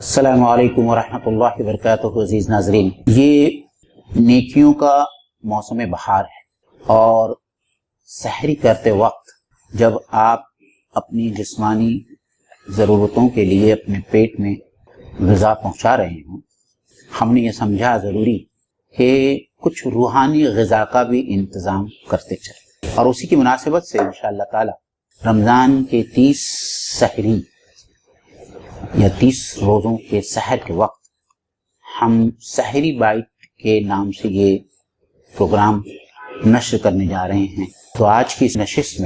السلام علیکم ورحمۃ اللہ وبرکاتہ۔ عزیز ناظرین، یہ نیکیوں کا موسم بہار ہے اور سحری کرتے وقت جب آپ اپنی جسمانی ضرورتوں کے لیے اپنے پیٹ میں غذا پہنچا رہے ہوں، ہم نے یہ سمجھا ضروری کہ کچھ روحانی غذا کا بھی انتظام کرتے چلیں، اور اسی کی مناسبت سے انشاءاللہ تعالی رمضان کے 30 سحری یا 30 روزوں کے سحر کے وقت ہم سحری بائٹ کے نام سے یہ پروگرام نشر کرنے جا رہے ہیں۔ تو آج کی اس نشست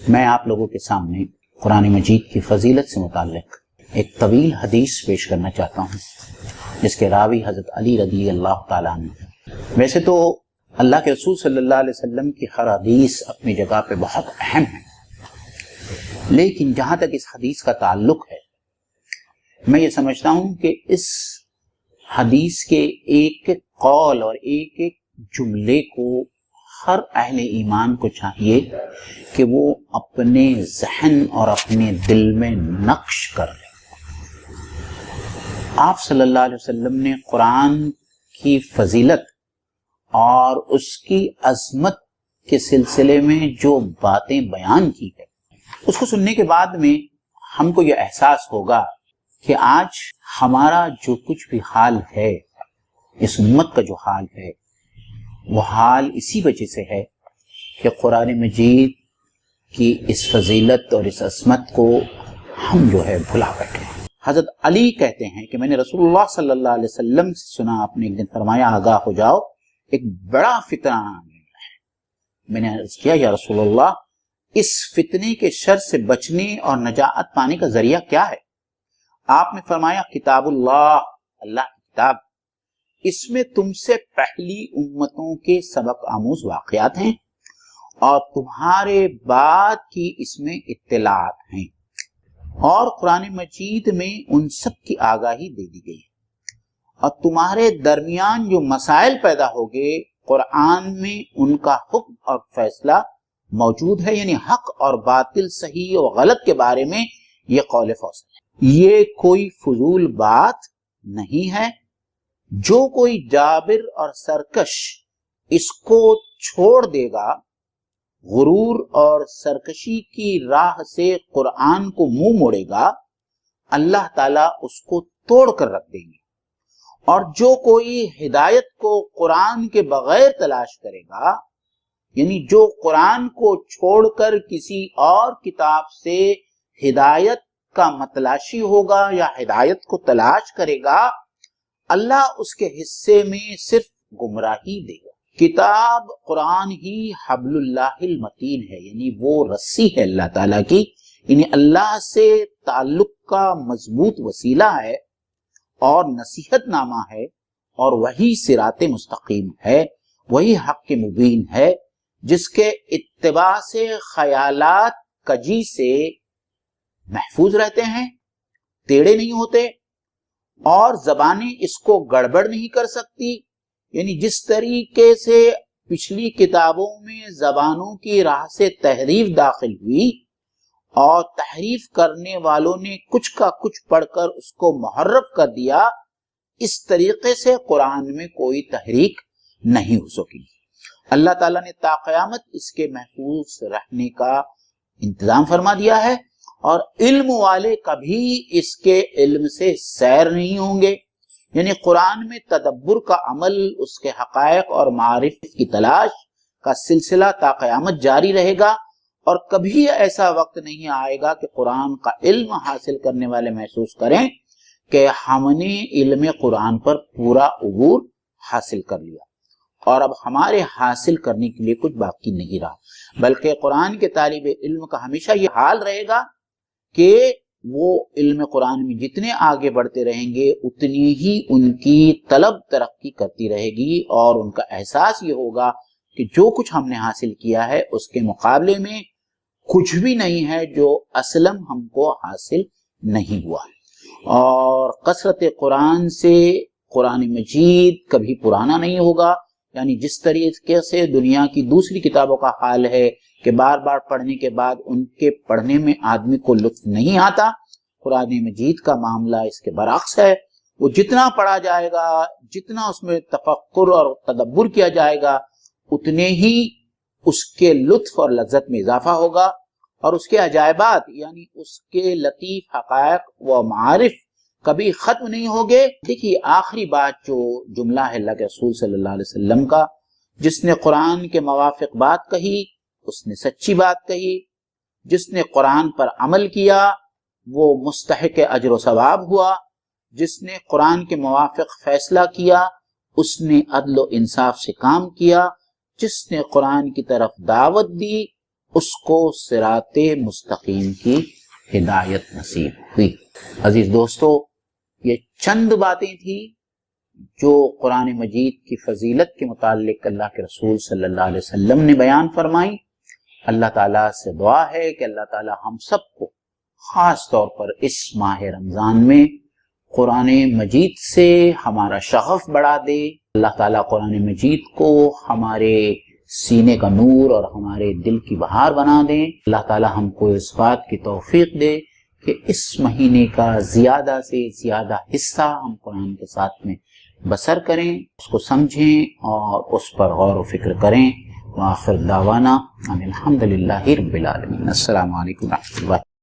میں آپ لوگوں کے سامنے قرآن مجید کی فضیلت سے متعلق ایک طویل حدیث پیش کرنا چاہتا ہوں، جس کے راوی حضرت علی رضی اللہ تعالیٰ عنہ۔ ویسے تو اللہ کے رسول صلی اللہ علیہ وسلم کی ہر حدیث اپنی جگہ پہ بہت اہم ہے، لیکن جہاں تک اس حدیث کا تعلق ہے، میں یہ سمجھتا ہوں کہ اس حدیث کے ایک قول اور ایک جملے کو ہر اہل ایمان کو چاہیے کہ وہ اپنے ذہن اور اپنے دل میں نقش کر لے۔ آپ صلی اللہ علیہ وسلم نے قرآن کی فضیلت اور اس کی عظمت کے سلسلے میں جو باتیں بیان کی ہے، اس کو سننے کے بعد میں ہم کو یہ احساس ہوگا کہ آج ہمارا جو کچھ بھی حال ہے، اس امت کا جو حال ہے، وہ حال اسی وجہ سے ہے کہ قرآن مجید کی اس فضیلت اور اس عظمت کو ہم جو ہے بھلا بیٹھے ہیں۔ حضرت علی کہتے ہیں کہ میں نے رسول اللہ صلی اللہ علیہ وسلم سے سنا، آپ نے ایک دن فرمایا آگاہ ہو جاؤ، ایک بڑا فتنہ آنے والا ہے۔ میں نے عرض کیا یا رسول اللہ، اس فتنے کے شر سے بچنے اور نجات پانے کا ذریعہ کیا ہے؟ آپ نے فرمایا کتاب اللہ، اللہ کی کتاب، اس میں تم سے پہلی امتوں کے سبق آموز واقعات ہیں اور تمہارے بعد کی اس میں اطلاعات ہیں، اور قرآن مجید میں ان سب کی آگاہی دے دی گئی ہے، اور تمہارے درمیان جو مسائل پیدا ہوگے قرآن میں ان کا حکم اور فیصلہ موجود ہے، یعنی حق اور باطل، صحیح اور غلط کے بارے میں یہ قول فصل ہے۔ یہ کوئی فضول بات نہیں ہے۔ جو کوئی جابر اور سرکش اس کو چھوڑ دے گا، غرور اور سرکشی کی راہ سے قرآن کو منہ موڑے گا، اللہ تعالیٰ اس کو توڑ کر رکھ دیں گے، اور جو کوئی ہدایت کو قرآن کے بغیر تلاش کرے گا، یعنی جو قرآن کو چھوڑ کر کسی اور کتاب سے ہدایت کا متلاشی ہوگا یا ہدایت کو تلاش کرے گا، اللہ اس کے حصے میں صرف گمراہی دے گا۔ کتاب قرآن ہی حبل اللہ المتین ہے، یعنی وہ رسی ہے اللہ تعالیٰ کی، یعنی اللہ سے تعلق کا مضبوط وسیلہ ہے اور نصیحت نامہ ہے، اور وہی صراط مستقیم ہے، وہی حق مبین ہے، جس کے اتباع سے خیالات کجی سے محفوظ رہتے ہیں، ٹیڑھے نہیں ہوتے، اور زبانیں اس کو گڑبڑ نہیں کر سکتی۔ یعنی جس طریقے سے پچھلی کتابوں میں زبانوں کی راہ سے تحریف داخل ہوئی اور تحریف کرنے والوں نے کچھ کا کچھ پڑھ کر اس کو محرف کر دیا، اس طریقے سے قرآن میں کوئی تحریک نہیں ہو سکی۔ اللہ تعالیٰ نے تا قیامت اس کے محفوظ رہنے کا انتظام فرما دیا ہے، اور علم والے کبھی اس کے علم سے سیر نہیں ہوں گے۔ یعنی قرآن میں تدبر کا عمل، اس کے حقائق اور معارف کی تلاش کا سلسلہ تا قیامت جاری رہے گا، اور کبھی ایسا وقت نہیں آئے گا کہ قرآن کا علم حاصل کرنے والے محسوس کریں کہ ہم نے علم قرآن پر پورا عبور حاصل کر لیا، اور اب ہمارے حاصل کرنے کے لیے کچھ باقی نہیں رہا، بلکہ قرآن کے طالب علم کا ہمیشہ یہ حال رہے گا کہ وہ علم قرآن میں جتنے آگے بڑھتے رہیں گے، اتنی ہی ان کی طلب ترقی کرتی رہے گی، اور ان کا احساس یہ ہوگا کہ جو کچھ ہم نے حاصل کیا ہے اس کے مقابلے میں کچھ بھی نہیں ہے جو اصلاً ہم کو حاصل نہیں ہوا ہے۔ اور کثرت قرآن سے قرآن مجید کبھی پرانا نہیں ہوگا، یعنی جس طریقے سے دنیا کی دوسری کتابوں کا حال ہے کہ بار بار پڑھنے کے بعد ان کے پڑھنے میں آدمی کو لطف نہیں آتا، قرآن مجید کا معاملہ اس کے برعکس ہے، وہ جتنا پڑھا جائے گا، جتنا اس میں تفکر اور تدبر کیا جائے گا، اتنے ہی اس کے لطف اور لذت میں اضافہ ہوگا، اور اس کے عجائبات یعنی اس کے لطیف حقائق و معارف کبھی ختم نہیں ہوگے۔ دیکھیے آخری بات جو جملہ ہے اللہ کے رسول صلی اللہ علیہ وسلم کا، جس نے قرآن کے موافق بات کہی اس نے سچی بات کہی، جس نے قرآن پر عمل کیا وہ مستحق اجر و ثواب ہوا، جس نے قرآن کے موافق فیصلہ کیا اس نے عدل و انصاف سے کام کیا، جس نے قرآن کی طرف دعوت دی اس کو صراط مستقیم کی ہدایت نصیب ہوئی۔ عزیز دوستو، یہ چند باتیں تھیں جو قرآن مجید کی فضیلت کے متعلق اللہ کے رسول صلی اللہ علیہ وسلم نے بیان فرمائی۔ اللہ تعالیٰ سے دعا ہے کہ اللہ تعالیٰ ہم سب کو خاص طور پر اس ماہ رمضان میں قرآن مجید سے ہمارا شغف بڑھا دے۔ اللہ تعالیٰ قرآن مجید کو ہمارے سینے کا نور اور ہمارے دل کی بہار بنا دیں۔ اللہ تعالیٰ ہم کو اس بات کی توفیق دے کہ اس مہینے کا زیادہ سے زیادہ حصہ ہم قرآن کے ساتھ میں بسر کریں، اس کو سمجھیں اور اس پر غور و فکر کریں۔ وآخر دعوانا ان الحمد للہ رب العالمین۔ السلام علیکم ورحمۃ اللہ۔